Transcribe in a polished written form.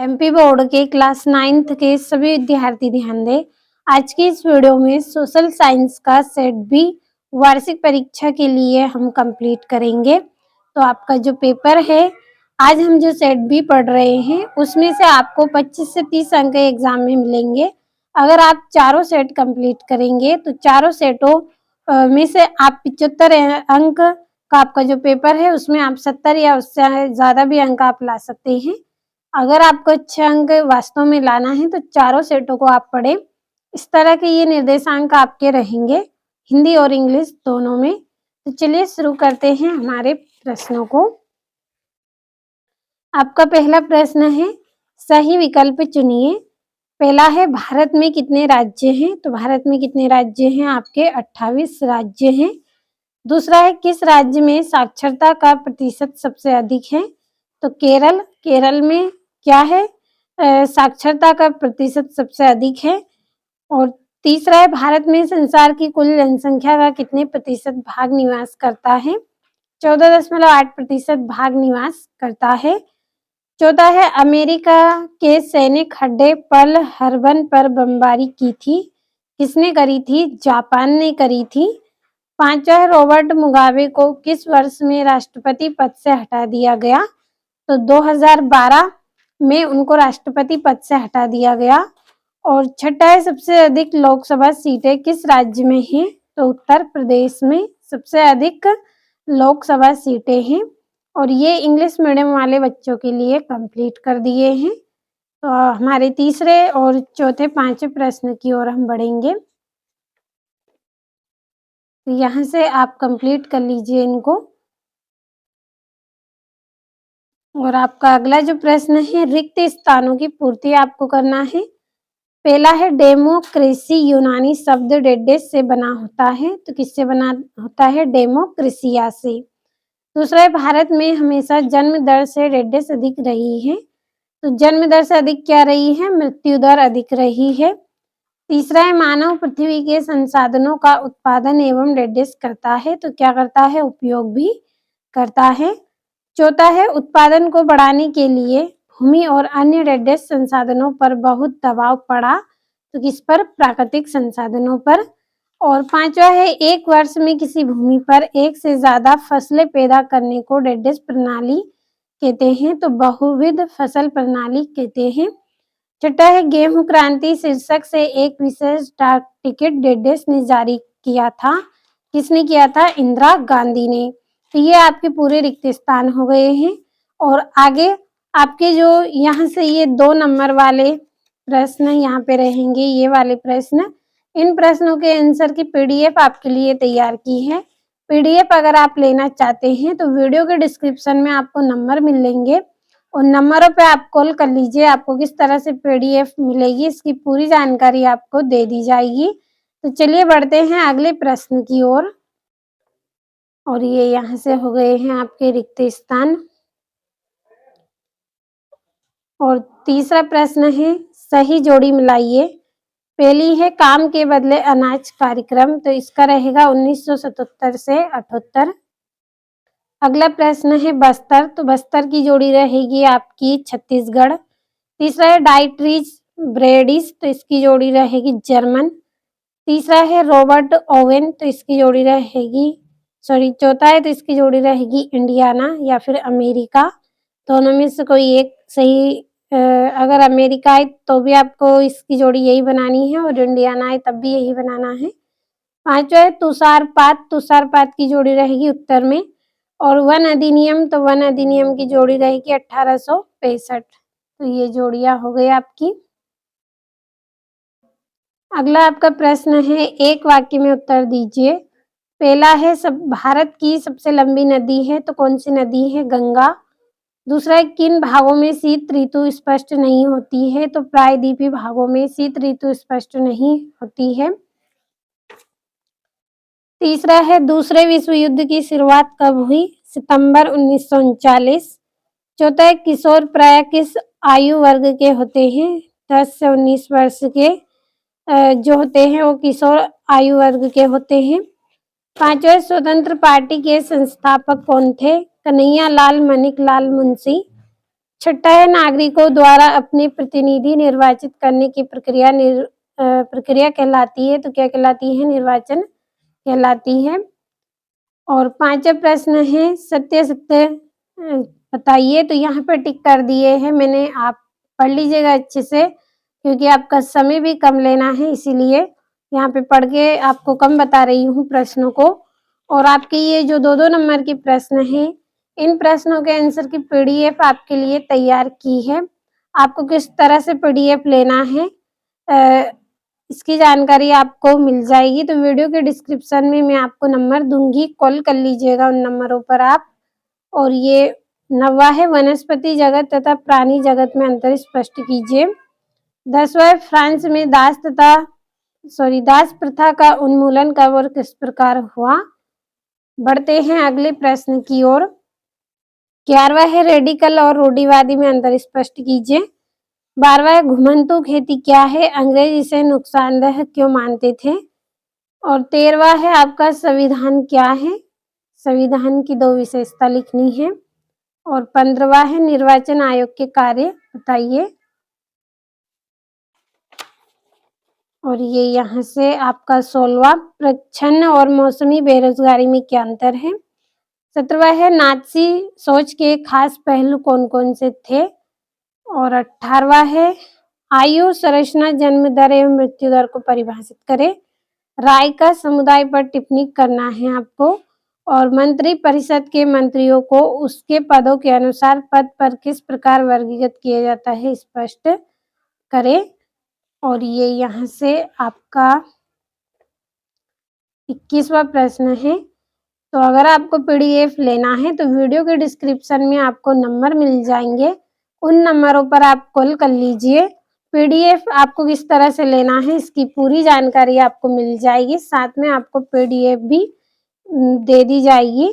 MP board के class 9th के सभी विद्यार्थी ध्यान दें। आज की इस वीडियो में सोशल साइंस का सेट बी वार्षिक परीक्षा के लिए हम कंप्लीट करेंगे। तो आपका जो पेपर है, आज हम जो सेट बी पढ़ रहे हैं उसमें से आपको 25 से 30 अंक एग्जाम में मिलेंगे। अगर आप चारों सेट कंप्लीट करेंगे तो चारों सेटों में से आप 75 अंक का आपका जो पेपर है उसमें आप 70 या उससे ज़्यादा भी अंक आप ला सकते हैं। अगर आपको अच्छे अंक वास्तव में लाना है तो चारों सेटों को आप पढ़ें। इस तरह के ये निर्देशांक आपके रहेंगे हिंदी और इंग्लिश दोनों में। तो चलिए शुरू करते हैं हमारे प्रश्नों को। आपका पहला प्रश्न है, सही विकल्प चुनिए। पहला है, भारत में कितने राज्य हैं? तो भारत में कितने राज्य हैं? आपके 28 राज्य हैं। दूसरा है, किस राज्य में साक्षरता का प्रतिशत सबसे अधिक है? तो केरल। केरल में क्या है? साक्षरता का प्रतिशत सबसे अधिक है। और तीसरा है, भारत में संसार की कुल जनसंख्या का कितने प्रतिशत भाग निवास करता है? 14.8% भाग निवास करता है। चौथा है, अमेरिका के सैनिक अड्डे पर्ल हार्बर पर बमबारी की थी, किसने करी थी? जापान ने करी थी। पांचवा है, रॉबर्ट मुगाबे को किस वर्ष में राष्ट्रपति पद से हटा दिया गया? तो 2012 में उनको राष्ट्रपति पद से हटा दिया गया। और छठा है, सबसे अधिक लोकसभा सीटें किस राज्य में हैं? तो उत्तर प्रदेश में सबसे अधिक लोकसभा सीटें हैं। और ये इंग्लिश मीडियम वाले बच्चों के लिए कंप्लीट कर दिए हैं। तो हमारे तीसरे और चौथे पांचवें प्रश्न की ओर हम बढ़ेंगे। तो यहाँ से आप कंप्लीट कर लीजिए इनको। और आपका अगला जो प्रश्न है, रिक्त स्थानों की पूर्ति आपको करना है। पहला है, डेमोक्रेसी यूनानी शब्द डेडेस से बना होता है, तो किससे बना होता है? डेमोक्रेसिया से। दूसरा है, भारत में हमेशा जन्म दर से डेडेस अधिक रही है, तो जन्म दर से अधिक क्या रही है? मृत्यु दर अधिक रही है। तीसरा है, मानव पृथ्वी के संसाधनों का उत्पादन एवं डेडेस करता है, तो क्या करता है? उपयोग भी करता है। चौथा है, उत्पादन को बढ़ाने के लिए भूमि और अन्य डेडेस संसाधनों पर बहुत दबाव पड़ा, तो किस पर? प्राकृतिक संसाधनों पर। और पांचवा है, एक वर्ष में किसी भूमि पर एक से ज्यादा फसलें पैदा करने को डेडेस प्रणाली कहते हैं, तो बहुविध फसल प्रणाली कहते हैं। छठा है, गेहूं क्रांति शीर्षक से एक विशेष डाक टिकट डेडेस ने जारी किया था, किसने किया था? इंदिरा गांधी ने। तो ये आपके पूरे रिक्त स्थान हो गए हैं। और आगे आपके जो यहाँ से ये 2 नंबर वाले प्रश्न यहाँ पे रहेंगे, ये वाले प्रश्न, इन प्रश्नों के आंसर की पीडीएफ आपके लिए तैयार की है। पीडीएफ अगर आप लेना चाहते हैं तो वीडियो के डिस्क्रिप्शन में आपको नंबर मिलेंगे, उन नंबरों पे आप कॉल कर लीजिए। आपको किस तरह से पीडीएफ मिलेगी इसकी पूरी जानकारी आपको दे दी जाएगी। तो चलिए बढ़ते हैं अगले प्रश्न की ओर। और ये यहाँ से हो गए हैं आपके रिक्त स्थान। और तीसरा प्रश्न है, सही जोड़ी मिलाइए। पहली है, काम के बदले अनाज कार्यक्रम, तो इसका रहेगा 1977 से 78। अगला प्रश्न है, बस्तर, तो बस्तर की जोड़ी रहेगी आपकी छत्तीसगढ़। तीसरा है, डाइट्रीज ब्रेडिस, तो इसकी जोड़ी रहेगी जर्मन। तीसरा है, रॉबर्ट ओवेन, तो इसकी जोड़ी रहेगी चौथा है तो इसकी जोड़ी रहेगी इंडियाना या फिर अमेरिका। दोनों में से कोई एक सही। अगर अमेरिका है तो भी आपको इसकी जोड़ी यही बनानी है, और इंडियाना है तब भी यही बनाना है। पांचवा है, तुषारपात, तुषारपात की जोड़ी रहेगी उत्तर में। और वन अधिनियम, तो वन अधिनियम की जोड़ी रहेगी 1865। तो ये जोड़ियां हो गई आपकी। अगला आपका प्रश्न है, एक वाक्य में उत्तर दीजिए। पहला है, सब भारत की सबसे लंबी नदी है, तो कौन सी नदी है? गंगा। दूसरा है, किन भागों में शीत ऋतु स्पष्ट नहीं होती है? तो प्रायद्वीपीय भागों में शीत ऋतु स्पष्ट नहीं होती है। तीसरा है, दूसरे विश्व युद्ध की शुरुआत कब हुई? सितंबर 1939। चौथा है, किशोर प्राय किस आयु वर्ग के होते हैं? 10 से 19 वर्ष के जो होते हैं वो किशोर आयु वर्ग के होते हैं। पांचवा, स्वतंत्र पार्टी के संस्थापक कौन थे? कन्हैया लाल, माणिक लाल मुंशी। छठा है नागरिकों द्वारा अपने प्रतिनिधि निर्वाचित करने की प्रक्रिया कहलाती है, तो क्या कहलाती है? निर्वाचन कहलाती है। और 5वां प्रश्न है सत्य सत्य बताइए, तो यहाँ पर टिक कर दिए हैं मैंने, आप पढ़ लीजिएगा अच्छे से क्योंकि आपका समय भी कम लेना है, इसीलिए यहाँ पे पढ़ के आपको कम बता रही हूँ प्रश्नों को। और आपके ये जो 2-2 नंबर के प्रश्न हैं, इन प्रश्नों के आंसर की पीडीएफ आपके लिए तैयार की है। आपको किस तरह से पीडीएफ लेना है इसकी जानकारी आपको मिल जाएगी, तो वीडियो के डिस्क्रिप्शन में मैं आपको नंबर दूंगी, कॉल कर लीजिएगा उन नंबरों पर आप। और ये 9वां है वनस्पति जगत तथा प्राणी जगत में अंतर स्पष्ट कीजिए। 10वां है फ्रांस में दास प्रथा का उन्मूलन कब और किस प्रकार हुआ। बढ़ते हैं अगले प्रश्न की ओर। 11वां है रेडिकल और रूढ़िवादी में अंतर स्पष्ट कीजिए। 12वां है घुमंतू खेती क्या है, अंग्रेज इसे नुकसानदेह क्यों मानते थे। और 13वां है आपका संविधान क्या है, संविधान की 2 विशेषता लिखनी है। और 15वां है निर्वाचन आयोग के कार्य बताइए। और ये यहाँ से आपका 16वां प्रच्छन्न और मौसमी बेरोजगारी में क्या अंतर है। 17वां है नाज़ी सोच के खास पहलू कौन कौन से थे। और 18वां है आयु संरचना जन्म दर एवं मृत्यु दर को परिभाषित करें। राय का समुदाय पर टिप्पणी करना है आपको। और मंत्री परिषद के मंत्रियों को उसके पदों के अनुसार पद पर किस प्रकार वर्गीकृत किया जाता है स्पष्ट करें। और ये यहाँ से आपका 21वां प्रश्न है। तो अगर आपको पीडीएफ लेना है तो वीडियो के डिस्क्रिप्शन में आपको नंबर मिल जाएंगे, उन नंबरों पर आप कॉल कर लीजिए। पीडीएफ आपको किस तरह से लेना है इसकी पूरी जानकारी आपको मिल जाएगी, साथ में आपको पीडीएफ भी दे दी जाएगी।